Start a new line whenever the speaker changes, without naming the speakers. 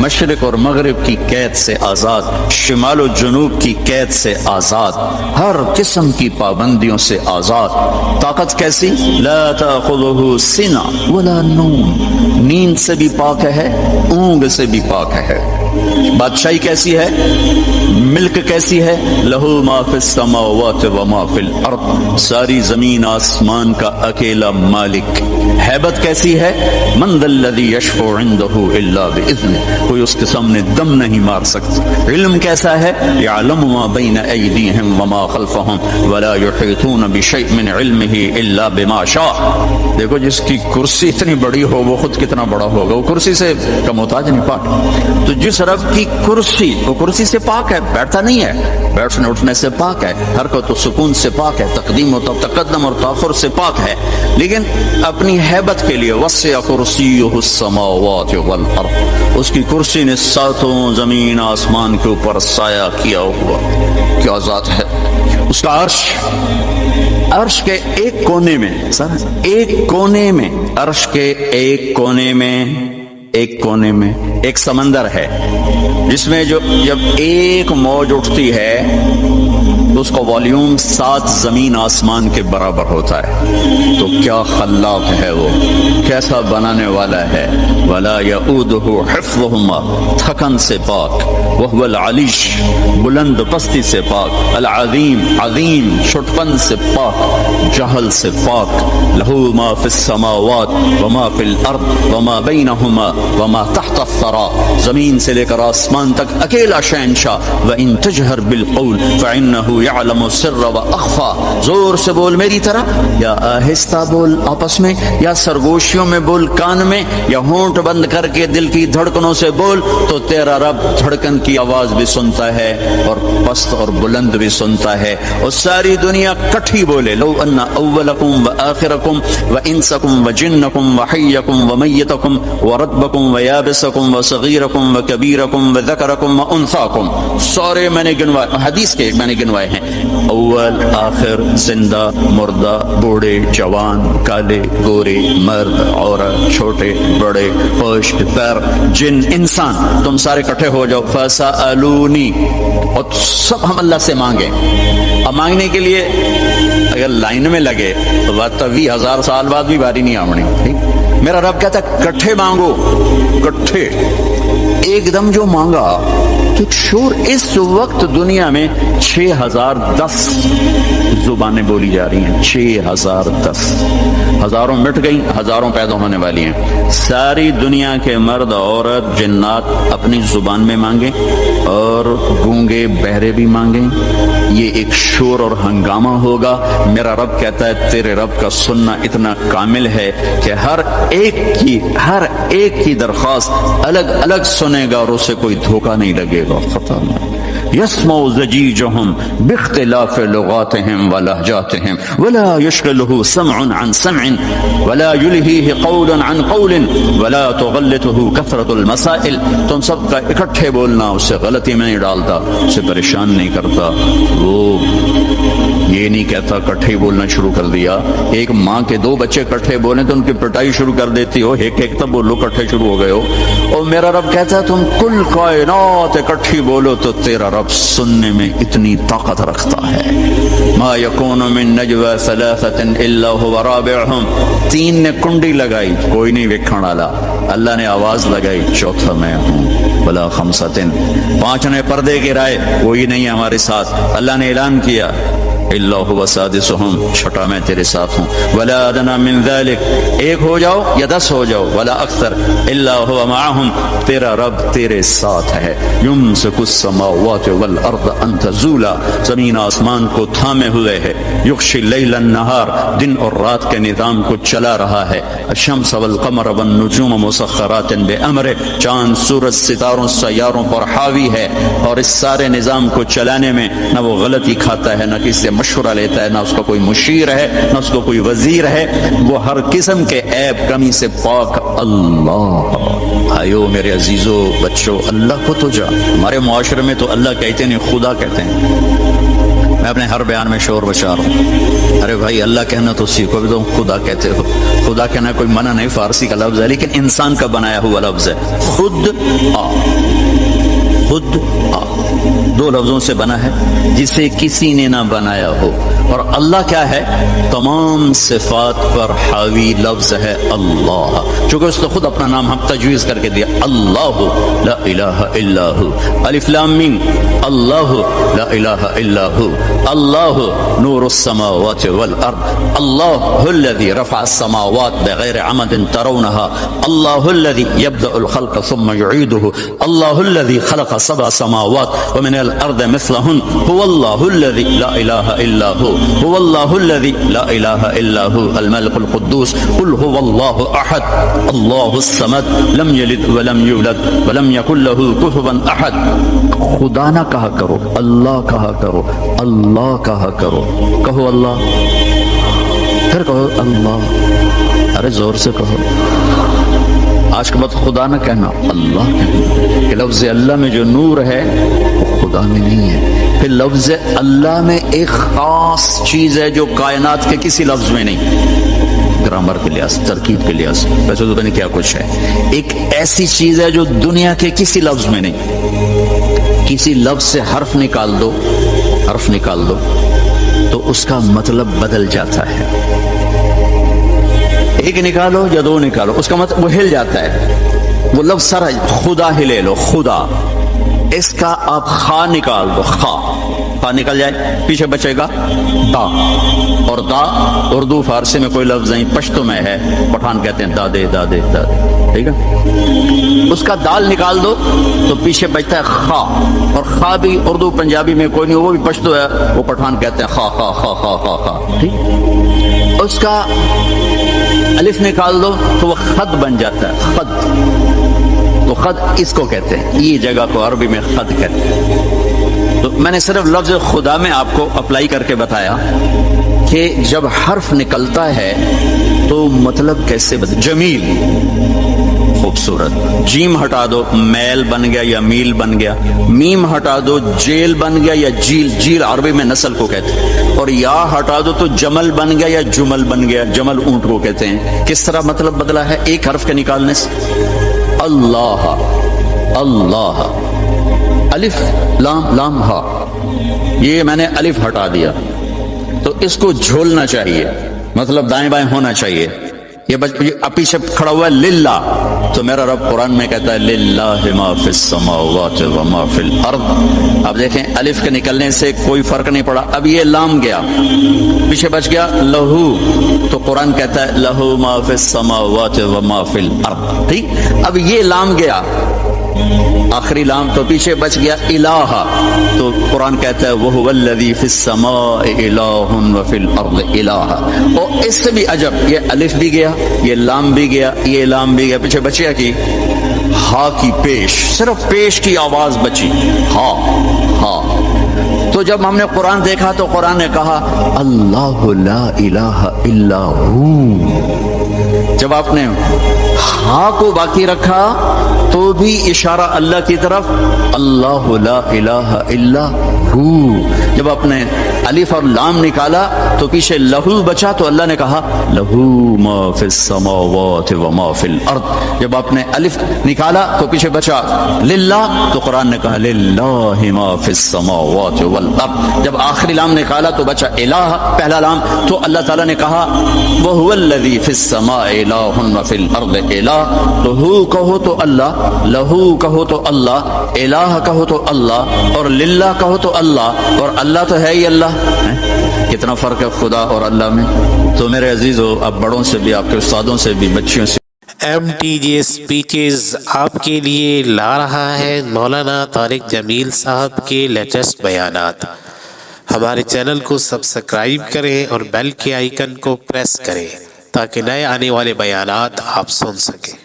مشرق اور مغرب کی قید سے آزاد، شمال و جنوب کی قید سے آزاد، ہر قسم کی پابندیوں سے آزاد۔ طاقت کیسی؟ لا تأخذہ سنہ ولا نوم، نیند سے بھی پاک ہے، اونگ سے بھی پاک ہے۔ بادشاہی کیسی ہے؟ ملک کیسی ہے؟ لہو ما فی السماوات و ما فی الارض، ساری زمین آسمان کا اکیلا مالک۔ ہیبت کیسی ہے؟ من ذا الذی یشفع عندہ الا باذنہ، کوئی اس کے سامنے دم نہیں مار سکتا۔ علم کیسا ہے؟ یعلم ما بین ایدیہم وما خلفہم ولا یحیطون بشیء من علمہ الا بما شاء۔ دیکھو جس کی کرسی اتنی بڑی ہو وہ خود کتنا بڑا ہوگا، وہ کرسی سے کا محتاج نہیں، پاک۔ تو جس رب کی کرسی، وہ کرسی سے پاک ہے، بیٹھتا نہیں ہے، بیٹھنے اٹھنے سے پاک ہے، حرکت و سکون سے پاک ہے، تقدیم و تقدم اور تاخر سے پاک ہے، لیکن اپنی ہیبت کے لیے وسع کرسیہ السماوات والارض، اس کی کرسی نے ساتوں زمین آسمان کے اوپر سایہ کیا ہوا۔ کیا ذات ہے اس کا! عرش کے ایک کونے میں، ایک کونے میں، عرش کے ایک کونے میں ایک سمندر ہے، جس میں جب ایک موج اٹھتی ہے تو اس کا والیوم 7 زمین آسمان کے برابر ہوتا ہے۔ تو کیا خلاق ہے وہ، کیسا بنانے والا ہے۔ ولا یؤودہ حفظہما، تھکن سے پاک، وہو العلیش، بلند پستی سے پاک، العظیم، عظیم، چھٹپن سے پاک، جہل سے پاک۔ لہو ما فی السماوات وما فی الارض وما بینہما وما تحت الثری، زمین سے لے کر آسمان تک اکیلا شہنشاہ۔ وَإِن تجہر بالقول فإنہ یعلم السر وأخفى، زور سے بول میری طرح، یا آہستہ بول آپس میں، یا سرگوشیوں میں بول کان میں، یا ہونٹ بند کر کے دل کی دھڑکنوں سے بول، تو تیرا رب دھڑکن کی آواز بھی سنتا ہے اور پست اور بلند بھی سنتا ہے۔ اور ساری دنیا کٹھی بولے، لو ان اولکم وآخرکم وانسکم وجنکم وحیکم ومیتکم ورطبکم ویابسکم وصغیرکم وکبیرکم وذکرکم وانثاکم، سارے میں نے گنوائے، حدیث کے میں نے گنوائے ہیں، اول آخر، زندہ مردہ، بوڑھے جوان، کالے گورے، مرد عورت، چھوٹے بڑے، خشک تر، جن انسان، تم سارے اکٹھے ہو جاؤ، فسألونی، اور سب ہم اللہ سے مانگیں۔ اب مانگنے کے لیے اگر لائن میں لگے تو بات 20,000 سال بعد بھی باری نہیں آمنی، ٹھیک؟ میرا رب کہتا ہے کٹھے مانگو، کٹھے، ایک دم جو مانگا تو شور۔ اس وقت دنیا میں 6010 زبانیں بولی جا رہی ہیں، 6010، ہزاروں مٹ گئی، ہزاروں پیدا ہونے والی ہیں۔ ساری دنیا کے مرد عورت جنات اپنی زبان میں مانگیں اور گونگے بہرے بھی مانگیں، یہ ایک شور اور ہنگامہ ہوگا۔ میرا رب کہتا ہے تیرے رب کا سننا اتنا کامل ہے کہ ہر ایک کی درخواست الگ الگ سنے گا اور اسے کوئی دھوکہ نہیں لگے گا، خطا نہیں۔ یسمع زجیجہم باختلاف لغاتہم ولہجاتہم ولا یشغلہ سمع عن سمع ولا یلہیہ قول عن قول ولا تغلطہ کثرت المسائل، تم سب کا اکٹھے بولنا اسے غلطی میں نہیں ڈالتا، اسے پریشان نہیں کرتا، وہ یہ نہیں کہتا کٹھے بولنا شروع کر دیا۔ ایک ماں کے 2 بچے کٹھے بولیں تو ان کی پٹائی شروع کر دیتی ہو، ایک ایک تب بولو، کٹھے شروع ہو گئے ہو۔ اور میرا رب کہتا ہے تم کل کائنات اکٹھی بولو تو تیرا رب سننے میں اتنی طاقت رکھتا ہے۔ ما یکون من نجوى 3 الا هو رابعهم، 3 نے کنڈی لگائی، کوئی نہیں ویکھن والا، اللہ نے آواز لگائی، چوتھا میں ہوں، ولا 5، 5 نے پردے گرائے، کوئی نہیں ہے ہمارے ساتھ، اللہ نے اعلان کیا، الا هو سادسهم، چھٹا میں تیرے ساتھ ہوں، ولا ادنى من ذلك، 1 ہو جاؤ یا 10 ہو جاؤ، ولا اکثر، الا هو معهم، تیرا رب تیرے ساتھ ہے۔ یمسک السماوات والارض ان تزولا، زمین آسمان کو تھامے ہوئے ہے، یغشی اللیل النہار، دن اور رات کے نظام کو چلا رہا ہے، الشمس والقمر والنجوم مسخرات بامرہ، چاند سورج ستاروں سیاروں پر حاوی ہے، اور اس سارے نظام کو چلانے میں نہ وہ غلطی کھاتا ہے، نہ کسی مشورہ لیتا ہے، نہ اس کا کوئی مشیر ہے، نہ اس کا کوئی وزیر ہے، وہ ہر قسم کے عیب کمی سے پاک اللہ۔ بھائیو میرے عزیزو بچوں، اللہ کو تو ہمارے معاشرے میں تو اللہ کہتے نہیں، خدا کہتے ہیں۔ میں اپنے ہر بیان میں شور بچا رہا ہوں، ارے بھائی اللہ کہنا تو سیکھو بھی، تم خدا کہتے ہو۔ خدا کہنا کوئی منع نہیں، فارسی کا لفظ ہے لیکن انسان کا بنایا ہوا لفظ ہے، خود خود آ، دو لفظوں سے بنا ہے جسے کسی نے نہ بنایا ہو. اور اللہ کیا ہے؟ تمام صفات پر حاوی لفظ ہے اللہ، چونکہ اس نے خود اپنا نام ہم تجویز کر کے دیا، اللہ لا الہ الا ہو. الف لام میم، اللہ لا الہ الا ہو. اللہ نور السماوات والارض، اللہ الذي رفع السماوات بغیر عمد ترونها، اللہ الذي يبدأ الخلق ثم يعيده، اللہ الذي خلق سبع سماوات ومن الارض مثلهن، هو الله الذي لا اله الا هو، هو الله الذي لا اله الا هو الملك القدوس، قل هو الله احد الله الصمد لم يلد ولم يولد ولم يكن له كفوا احد. خدا نہ کہا کرو، اللہ کہا کرو، اللہ کہا کرو. کہو اللہ، پھر کہو اللہ، ارے زور سے کہو. آج کے بعد خدا نہ کہنا، اللہ کہنا، کہ لفظ اللہ میں جو نور ہے وہ خدا میں نہیں ہے. پھر لفظ اللہ میں ایک خاص چیز ہے جو کائنات کے کسی لفظ میں نہیں، گرامر کے لحاظ، ترکیب کے لحاظ، ویسے تو نہیں کیا کچھ ہے. ایک ایسی چیز ہے جو دنیا کے کسی لفظ میں نہیں. کسی لفظ سے حرف نکال دو، حرف نکال دو تو اس کا مطلب بدل جاتا ہے. ایک نکالو یا دو نکالو، اس کا مطلب وہ ہل جاتا ہے. وہ لفظ سارا، خدا ہی لے لو، خدا، اس کا آپ خا نکال دو، خا نکل جائے، پیچھے بچے گا دا. اور دا اردو فارسی میں کوئی لفظ نہیں، پشتو میں ہے، پٹھان کہتے ہیں دادے دادے دادے، ٹھیک ہے. اس کا دال نکال دو تو پیچھے بچتا ہے خا. اور خا بھی اردو پنجابی میں کوئی نہیں، وہ بھی پشتو ہے، وہ پٹھان کہتے ہیں خا خا خا خا خا خا، ٹھیک. اس کا الف نکال دو تو وہ خط بن جاتا ہے، خط. تو خط اس کو کہتے ہیں، یہ جگہ کو عربی میں خط کہتے ہیں. تو میں نے صرف لفظ خدا میں آپ کو اپلائی کر کے بتایا کہ جب حرف نکلتا ہے تو مطلب کیسے بدل. جمیل، خوبصورت. جیم ہٹا دو، میل بن گیا یا میل بن گیا. میم ہٹا دو، جیل بن گیا یا جیل. جیل عربی میں نسل کو کہتے ہیں. اور یا ہٹا دو تو جمل بن گیا یا جمل بن گیا. جمل اونٹ کو کہتے ہیں. کس طرح مطلب بدلا ہے ایک حرف کے نکالنے سے؟ اللہ، اللہ، الف لام لام ہا، یہ میں نے الف ہٹا دیا تو اس کو جھولنا چاہیے، مطلب دائیں بائیں ہونا چاہیے. یہ پیچھے کھڑا ہوا ہے للہ، تو میرا رب قرآن میں کہتا ہے للہ ما فی السماوات و ما فی الارض. اب دیکھیں الف کے نکلنے سے کوئی فرق نہیں پڑا. اب یہ لام گیا، پیچھے بچ گیا لہو، تو قرآن کہتا ہے لہو ما فی السماوات و ما فی الارض. ٹھیک. اب یہ لام گیا، آخری لام، تو پیچھے بچ گیا الہ، تو قرآن کہتا ہے وَهُوَ الَّذِي فِي السَّمَاءِ إِلَٰهٌ وَفِي الْأَرْضِ إِلَٰهٌ. اور اس سے بھی عجب، یہ الف بھی گیا، یہ لام بھی گیا، یہ لام بھی گیا، پیچھے بچیا کی ہا کی پیش، صرف پیش کی آواز بچی، ہا ہا. تو جب ہم نے قرآن دیکھا تو قرآن نے کہا اللہ لا الہ الا ہو. جب آپ نے ہا کو باقی رکھا تو بھی اشارہ اللہ کی طرف، اللہ لا الہ الا ہو. جب آپ نے الف اور لام نکالا تو پیچھے لہو بچا تو اللہ نے کہا لہو ما فی السماوات و ما فی الارض. جب آپ نے الف نکالا تو پیچھے بچا للہ، تو قرآن نے کہا للہ ما فی السماوات والارض. جب آخری لام نکالا تو بچا الہ، پہلا لام، تو اللہ تعالیٰ نے کہا وَهُوَ الَّذِي فِي السَّمَاءِ إِلَٰهٌ وَفِي الْأَرْضِ إِلَٰهٌ. تو ہو کہو تو اللہ، لہو کہو تو اللہ، الہ کہو تو اللہ، اور للہ کہو تو اللہ، اور اللہ تو ہے ہی اللہ. کتنا فرق ہے خدا اور اللہ میں. تو میرے عزیزو، اب بڑوں سے بھی، آپ کے استادوں سے بھی، بچیوں سے،
MTJ اسپیچز آپ کے لیے لا رہا ہے مولانا طارق جمیل صاحب کے لیٹسٹ بیانات. ہمارے چینل کو سبسکرائب کریں اور بیل کے آئیکن کو پریس کریں تاکہ نئے آنے والے بیانات آپ سن سکیں.